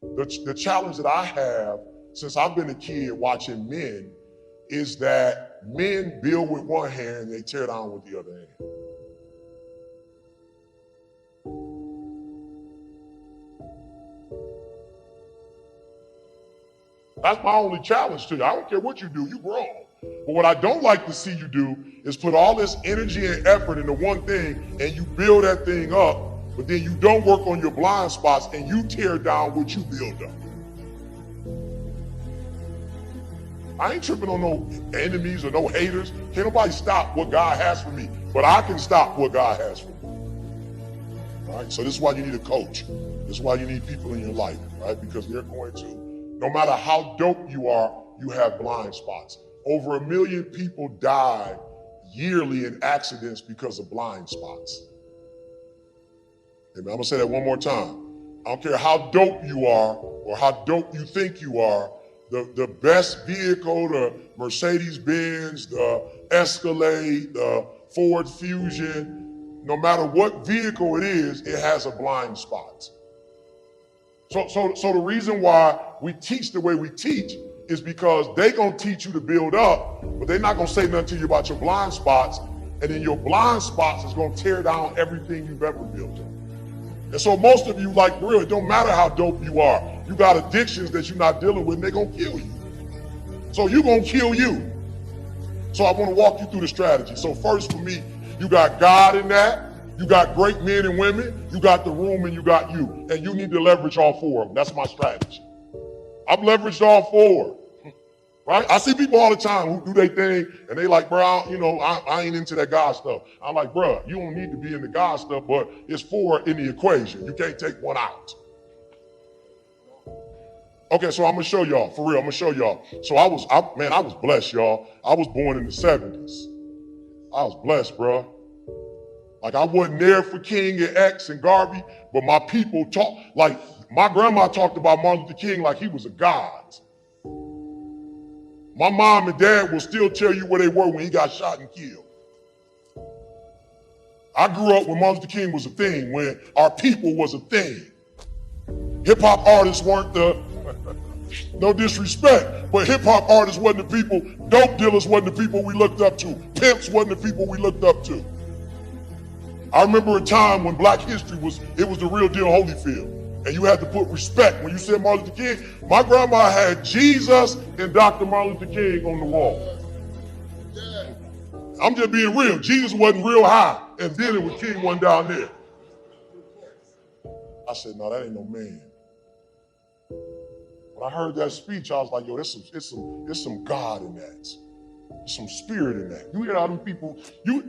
The challenge that I have since I've been a kid watching men is that men build with one hand and they tear down with the other hand. That's my only challenge to you. I don't care what you do, you grown. But what I don't like to see you do is put all this energy and effort into one thing and you build that thing up, but then you don't work on your blind spots and you tear down what you build up. I ain't tripping on no enemies or no haters. Can't nobody stop what God has for me, but I can stop what God has for me. All right, so this is why you need a coach. This is why you need people in your life, right? Because they're going to, no matter how dope you are, you have blind spots. Over 1 million people die yearly in accidents because of blind spots. Amen. I'm gonna say that one more time. I don't care how dope you are or how dope you think you are, the best vehicle, the Mercedes-Benz, the Escalade, the Ford Fusion, no matter what vehicle it is, it has a blind spot. So the reason why we teach the way we teach is because they gonna teach you to build up, but they're not gonna say nothing to you about your blind spots, and then your blind spots is gonna tear down everything you've ever built up. And so most of you, like, really, it don't matter how dope you are. You got addictions that you're not dealing with, and they're gonna kill you. So you're gonna kill you. So I wanna walk you through the strategy. So first for me, you got God in that. You got great men and women, you got the room, and you got you. And you need to leverage all four of them. That's my strategy. I've leveraged all four, right? I see people all the time who do their thing, and they like, bro, I ain't into that God stuff. I'm like, bro, you don't need to be into God stuff, but it's four in the equation. You can't take one out. Okay, so I'm gonna show y'all, for real, I'm gonna show y'all. So I was blessed, y'all. I was born in the 70s. I was blessed, bro. Like, I wasn't there for King and X and Garvey, but my people talk, like, my grandma talked about Martin Luther King like he was a god. My mom and dad will still tell you where they were when he got shot and killed. I grew up when Martin Luther King was a thing, when our people was a thing. Hip-hop artists weren't no disrespect, but hip-hop artists wasn't the people, dope dealers wasn't the people we looked up to, pimps wasn't the people we looked up to. I remember a time when Black history was the real deal Holyfield. And you had to put respect. When you said Martin Luther King, my grandma had Jesus and Dr. Martin Luther King on the wall. I'm just being real. Jesus wasn't real high, and then it was King one down there. I said, no, that ain't no man. When I heard that speech, I was like, yo, there's some God in that. Some spirit in that. You hear all them people, you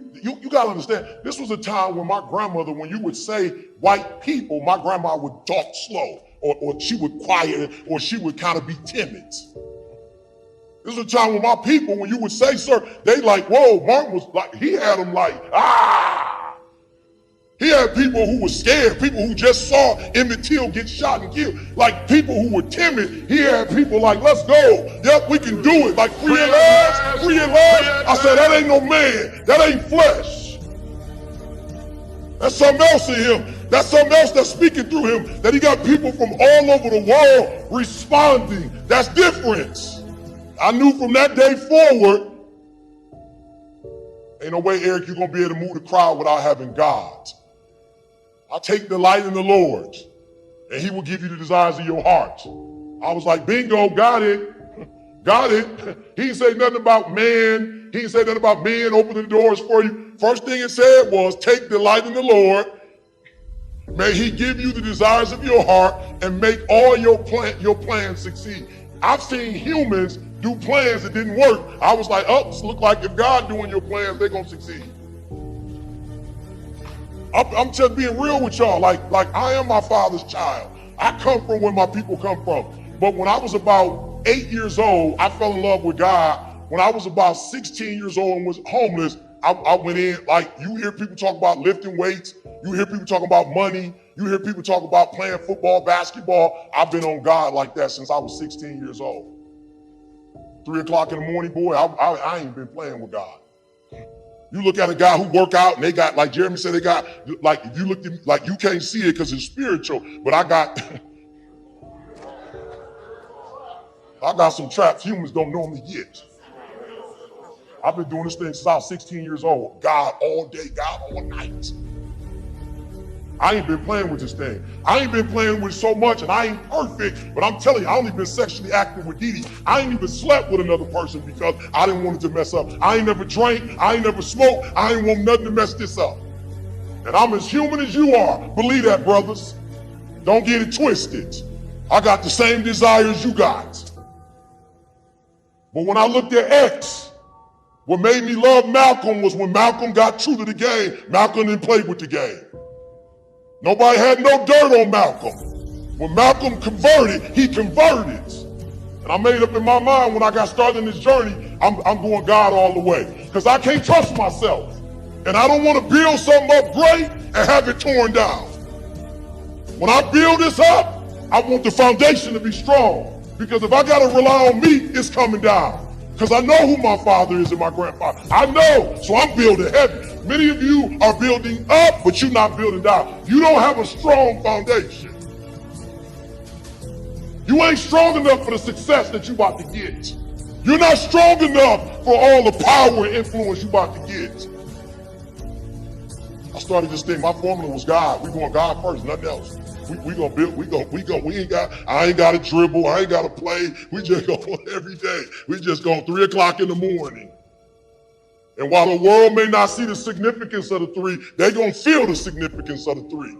gotta understand, this was a time when my grandmother, when you would say white people, my grandma would talk slow, or she would quiet, or she would kind of be timid. This was a time when my people, when you would say, sir, they like, whoa, Martin was like, he had them like, ah. He had people who were scared, people who just saw Emmett Till get shot and killed, like people who were timid. He had people like, let's go. Yep, we can do it. Like, free at last, free at last. I said, that ain't no man. That ain't flesh. That's something else in him. That's something else that's speaking through him, that he got people from all over the world responding. That's difference. I knew from that day forward, ain't no way, Eric, you're going to be able to move the crowd without having God. I take delight in the Lord, and he will give you the desires of your heart. I was like, bingo, got it. Got it. He didn't say nothing about man. He didn't say nothing about men opening the doors for you. First thing it said was, take delight in the Lord. May he give you the desires of your heart and make all your plans succeed. I've seen humans do plans that didn't work. I was like, oh, this look like if God doing your plans, they're going to succeed. I'm just being real with y'all. Like I am my father's child. I come from where my people come from. But when I was about 8 years old, I fell in love with God. When I was about 16 years old and was homeless, I went in, like, you hear people talk about lifting weights. You hear people talk about money. You hear people talk about playing football, basketball. I've been on God like that since I was 16 years old. 3 o'clock in the morning, boy, I ain't been playing with God. You look at a guy who work out and they got, like Jeremy said, they got, like, if you look at, like, you can't see it because it's spiritual, but I got, I got some traps humans don't normally get. I've been doing this thing since I was 16 years old. God all day, God all night. I ain't been playing with this thing. I ain't been playing with it so much, and I ain't perfect, but I'm telling you, I only been sexually active with Dee Dee. I ain't even slept with another person because I didn't want it to mess up. I ain't never drank, I ain't never smoked, I ain't want nothing to mess this up. And I'm as human as you are. Believe that, brothers. Don't get it twisted. I got the same desires you got. But when I looked at X, what made me love Malcolm was when Malcolm got true to the game. Malcolm didn't play with the game. Nobody had no dirt on Malcolm. When Malcolm converted, he converted. And I made up in my mind when I got started in this journey, I'm going God all the way. Because I can't trust myself. And I don't want to build something up great and have it torn down. When I build this up, I want the foundation to be strong. Because if I got to rely on me, it's coming down. Because I know who my father is and my grandfather. I know, so I'm building heavy. Many of you are building up, but you're not building down. You don't have a strong foundation. You ain't strong enough for the success that you're about to get. You're not strong enough for all the power and influence you're about to get. I started this thing, my formula was God. We going God first, nothing else. We gonna build, I ain't gotta dribble, I ain't gotta play. We just go every day. We just go 3 o'clock in the morning. And while the world may not see the significance of the 3, they gonna feel the significance of the 3.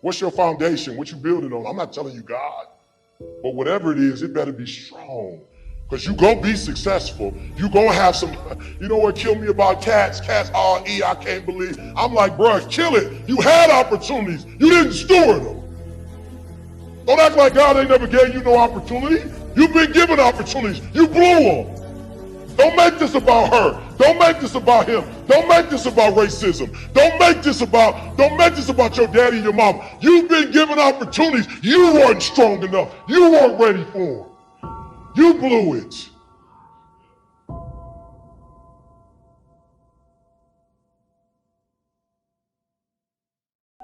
What's your foundation? What you building on? I'm not telling you God, but whatever it is, it better be strong. Because you gonna be successful. You gonna have some, you know what killed me about cats? Cats, I can't believe. I'm like, bro, kill it. You had opportunities. You didn't steward them. Don't act like God ain't never gave you no opportunity. You've been given opportunities. You blew them. Don't make this about her. Don't make this about him. Don't make this about racism. Don't make this about your daddy and your mama. You've been given opportunities. You weren't strong enough. You weren't ready for them. You blew it.